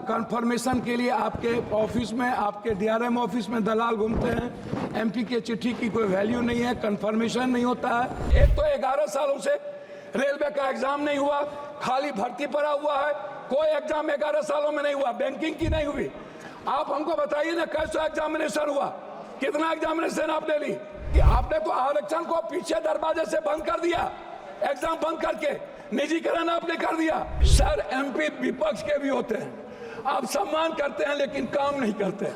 Confirmation के लिए आपके ऑफिस में, आपके डीआरएम ऑफिस में दलाल घूमते हैं। एमपी के चिट्ठी की कोई वैल्यू नहीं है, कंफर्मेशन नहीं होता है। एक तो 11 सालों से रेलवे का एग्जाम नहीं हुआ, खाली भर्ती पड़ा हुआ है। कोई एग्जाम 11 सालों में नहीं हुआ, बैंकिंग की नहीं हुई। आप हमको बताइए ना, कैसा एग्जामिनेशन हुआ, कितना एग्जामिनेशन आपने ली? कि आपने तो आरक्षण को पीछे दरवाजे से बंद कर दिया, एग्जाम बंद करके निजीकरण आपने कर दिया। सर, एमपी विपक्ष के भी होते हैं, आप सम्मान करते हैं लेकिन काम नहीं करते।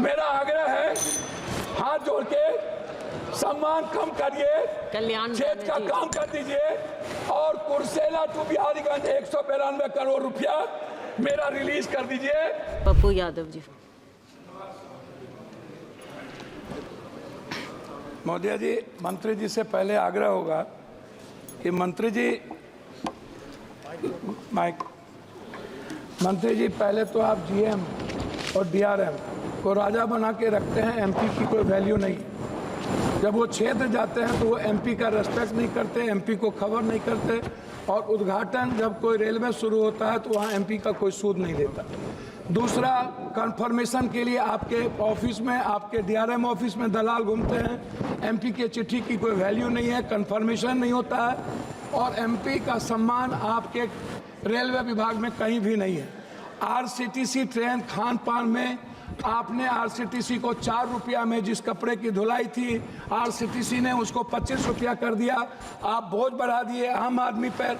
मेरा आग्रह है, हाथ जोड़ के सम्मान कम करिए, क्षेत्र का काम कर दीजिए। और कुर्सेला टू बिहारीगंज 192 करोड़ रुपया मेरा रिलीज कर दीजिए। पप्पू यादव जी। महोदय जी, मंत्री जी से पहले आग्रह होगा कि मंत्री जी पहले तो आप जीएम और डीआरएम को राजा बना के रखते हैं, एमपी की कोई वैल्यू नहीं। जब वो क्षेत्र जाते हैं तो वो एमपी का रेस्पेक्ट नहीं करते, एमपी को खबर नहीं करते। और उद्घाटन जब कोई रेलवे शुरू होता है तो वहाँ एमपी का कोई सूद नहीं लेता। दूसरा, कंफर्मेशन के लिए आपके ऑफिस में, आपके डीआरएम ऑफिस में दलाल घूमते हैं। एमपी के चिट्ठी की कोई वैल्यू नहीं है, कंफर्मेशन नहीं होता है। और एमपी का सम्मान आपके रेलवे विभाग में कहीं भी नहीं है। आरसीटीसी ट्रेन खान पान में आपने आरसीटीसी को 4 रुपया में जिस कपड़े की धुलाई थी, आरसीटीसी ने उसको 25 रुपया कर दिया। आप बोझ बढ़ा दिए आम आदमी पर।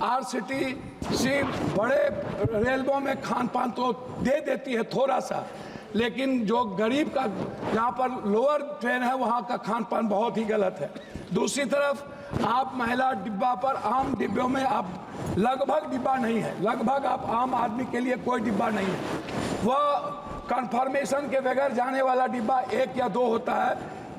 आरसीटीसी बड़े रेलवों में खान पान तो दे देती है थोड़ा सा, लेकिन जो गरीब का, जहाँ पर लोअर ट्रेन है, वहाँ का खान पान बहुत ही गलत है। दूसरी तरफ आप महिला डिब्बा पर, आम डिब्बों में आप लगभग डिब्बा नहीं है, लगभग आप आम आदमी के लिए कोई डिब्बा नहीं है। वह कंफर्मेशन के बगैर जाने वाला डिब्बा 1 या 2 होता है।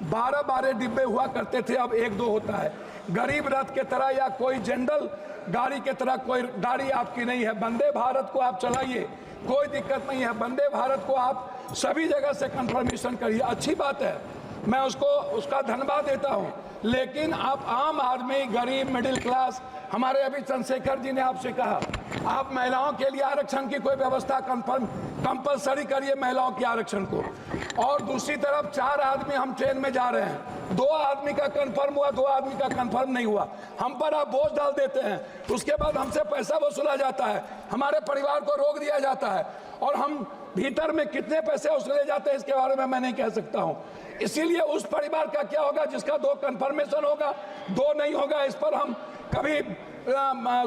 12 डिब्बे हुआ करते थे, अब 1-2 होता है। गरीब रथ के तरह या कोई जनरल गाड़ी के तरह कोई गाड़ी आपकी नहीं है। वंदे भारत को आप चलाइए, कोई दिक्कत नहीं है। वंदे भारत को आप सभी जगह से कंफर्मेशन करिए, अच्छी बात है, मैं उसका धन्यवाद देता हूं। लेकिन आप आम आदमी, गरीब, मिडिल क्लास, हमारे अभी चंद्रशेखर जी ने आपसे कहा, आप महिलाओं के लिए आरक्षण की कोई व्यवस्था कंपलसरी करिए, महिलाओं के आरक्षण को। और दूसरी तरफ 4 आदमी हम ट्रेन में जा रहे हैं, 2 आदमी का कंफर्म हुआ, 2 आदमी का कंफर्म नहीं हुआ, हम पर आप बोझ डाल देते हैं। उसके बाद हमसे पैसा वसूला जाता है, हमारे परिवार को रोक दिया जाता है, और हम भीतर में कितने पैसे वसूले जाते हैं इसके बारे में मैं नहीं कह सकता हूं। इसीलिए उस परिवार का क्या होगा जिसका 2 कंफर्मेशन होगा, 2 नहीं होगा, इस पर हम कभी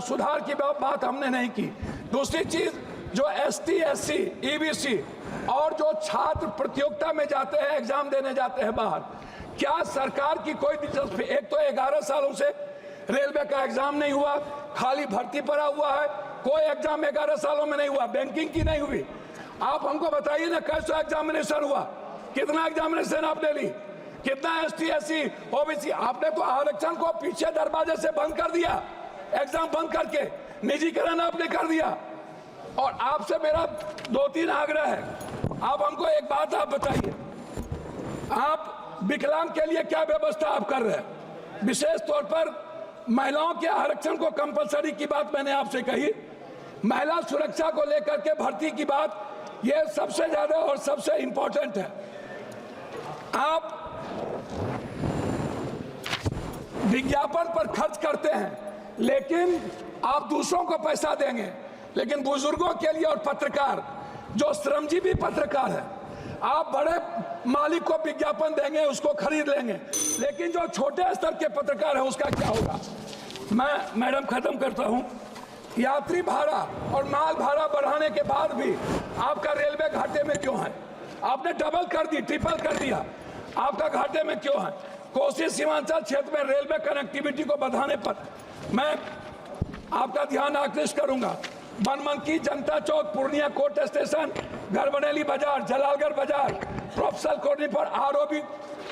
सुधार की बात हमने नहीं की। दूसरी चीज, जो एसटी, एससी, ईबीसी और जो छात्र प्रतियोगिता में जाते हैं, एग्जाम देने जाते हैं बाहर, क्या सरकार की कोई दिलचस्पी? एक तो 11 सालों से रेलवे का एग्जाम नहीं हुआ, खाली भर्ती पड़ा हुआ है। कोई एग्जाम 11 सालों में नहीं हुआ, बैंकिंग की नहीं हुई। आप हमको बताइए ना, कैसा एग्जामिनेशन हुआ, कितना एग्जामिनेशन आपने ली, कितना एसटी, एससी, ओबीसी? आपने तो आरक्षण को पीछे दरवाजे से बंद कर दिया, एग्जाम बंद करके निजीकरण आपने कर दिया। और आपसे मेरा 2-3 आग्रह है, आप हमको एक बात आप बताइए, आप विकलांग के लिए क्या व्यवस्था आप कर रहे हैं? विशेष तौर पर महिलाओं के आरक्षण को कंपलसरी की बात मैंने आपसे कही, महिला सुरक्षा को लेकर के भर्ती की बात, ये सबसे ज्यादा और सबसे इंपॉर्टेंट है। आप विज्ञापन पर खर्च करते हैं, लेकिन आप दूसरों को पैसा देंगे, लेकिन बुजुर्गों के लिए और पत्रकार, जो श्रमजीवी पत्रकार है, आप बड़े मालिक को विज्ञापन देंगे, उसको खरीद लेंगे, लेकिन जो छोटे स्तर के पत्रकार है उसका क्या होगा? मैं मैडम खत्म करता हूं। यात्री भाड़ा और माल भाड़ा बढ़ाने के बाद भी आपका रेलवे घाटे में क्यों है? आपने डबल कर दी, ट्रिपल कर दिया, आपका घाटे में क्यों है? कोसी सीमांचल क्षेत्र में रेलवे कनेक्टिविटी को बढ़ाने पर मैं आपका ध्यान आकृष्ट करूंगा। बनमनकी, जनता चौक, पूर्णिया कोर्ट स्टेशन, घरबनेली बाजार, जलालगढ़ बाजार, प्रोफेसर कॉलोनी पर आरओबी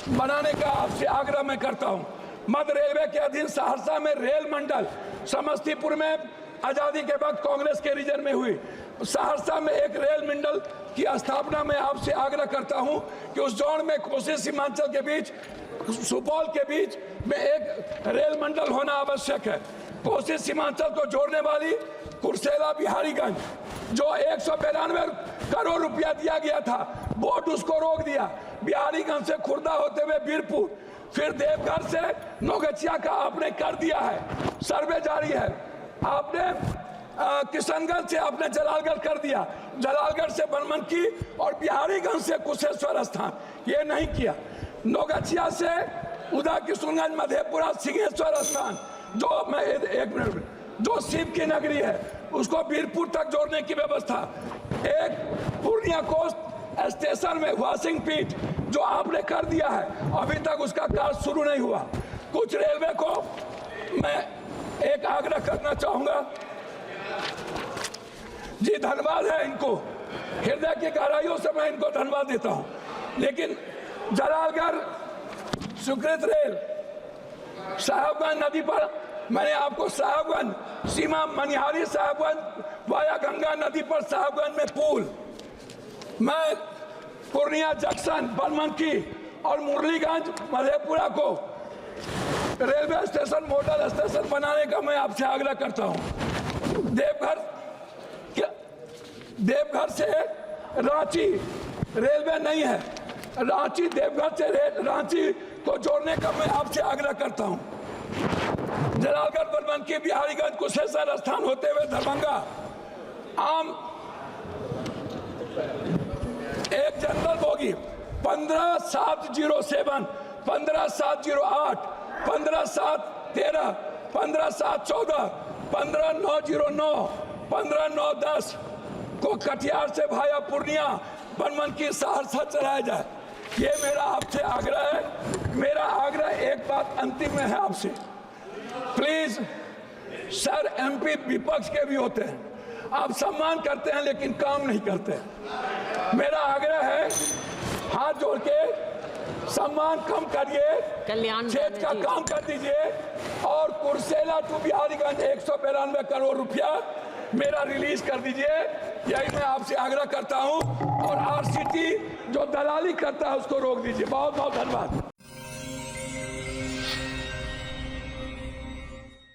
बनाने का आपसे आग्रह मैं करता हूं। मध्य रेलवे के अधीन सहरसा में रेल मंडल, समस्तीपुर में आजादी के वक्त कांग्रेस के रीजन में हुई, सहरसा में एक रेल मंडल की स्थापना में आपसे आग्रह करता हूं कि उस जोन में कोसी सीमांचल के बीच सुपौल के बीच में एक रेल मंडल होना आवश्यक है। कोसी सीमांचल को जोड़ने वाली कुर्सेला बिहारीगंज जो 192 करोड़ रुपया दिया गया था, बोर्ड उसको रोक दिया। बिहारीगंज से खुर्दा होते हुए बीरपुर, फिर देवघर से नौगछिया का आपने कर दिया है, सर्वे जारी है। आपने किशनगंज से आपने जलालगढ़ कर दिया, जलालगढ़ से बनमनखी और बिहारीगंज से कुशेश्वर स्थान, ये नहीं किया। नौगछिया से उदा किशनगंज, मधेपुरा, सिंहेश्वर स्थान जो मैं एक मिनट, जो शिव की नगरी है उसको बीरपुर तक जोड़ने की व्यवस्था। एक पूर्णिया कोस्ट स्टेशन में वाशिंग पीठ जो आपने कर दिया है, अभी तक उसका कार्य शुरू नहीं हुआ। कुछ रेलवे को मैं एक आग्रह करना चाहूंगा जी, धन्यवाद है इनको, हृदय की गहराइयों से मैं इनको धन्यवाद देता हूं, लेकिन जलालगढ़ स्वीकृत रेल साहेबगंज नदी पर मैंने आपको साहेबगंज सीमा मनिहारी साहेबगंज वाया गंगा नदी पर साहेबगंज में पुल, मैं पूर्णिया जंक्शन बनमनखी और मुरलीगंज मधेपुरा को रेलवे स्टेशन मॉडल स्टेशन बनाने का मैं आपसे आग्रह करता हूं। देवघर से रांची रेलवे नहीं है, रांची देवघर से रांची को जोड़ने का मैं आपसे आग्रह करता हूं। जलालगढ़, बनमनखी, बिहारीगंज, कुशेश्वर स्थान होते हुए दरभंगा आम एक जनरल बोगी 15707, 15708, 15713, 15714, 15909, 15910 को कटिहार से भाया पूर्णिया, बनमनखी, सहरसा चलाया जाए। ये मेरा आपसे आग्रह है। मेरा आग्रह एक बात अंतिम में है आपसे, प्लीज सर, एमपी विपक्ष के भी होते हैं, आप सम्मान करते हैं लेकिन काम नहीं करते। मेरा आग्रह है, हाथ जोड़ के सम्मान कम करिए, क्षेत्र का काम कर दीजिए और कुर्सेला टू बिहारीगंज 192 करोड़ रुपया मेरा रिलीज कर दीजिए, यही मैं आपसे आग्रह करता हूं। और आरसीटी जो दलाली करता है उसको रोक दीजिए। बहुत बहुत धन्यवाद।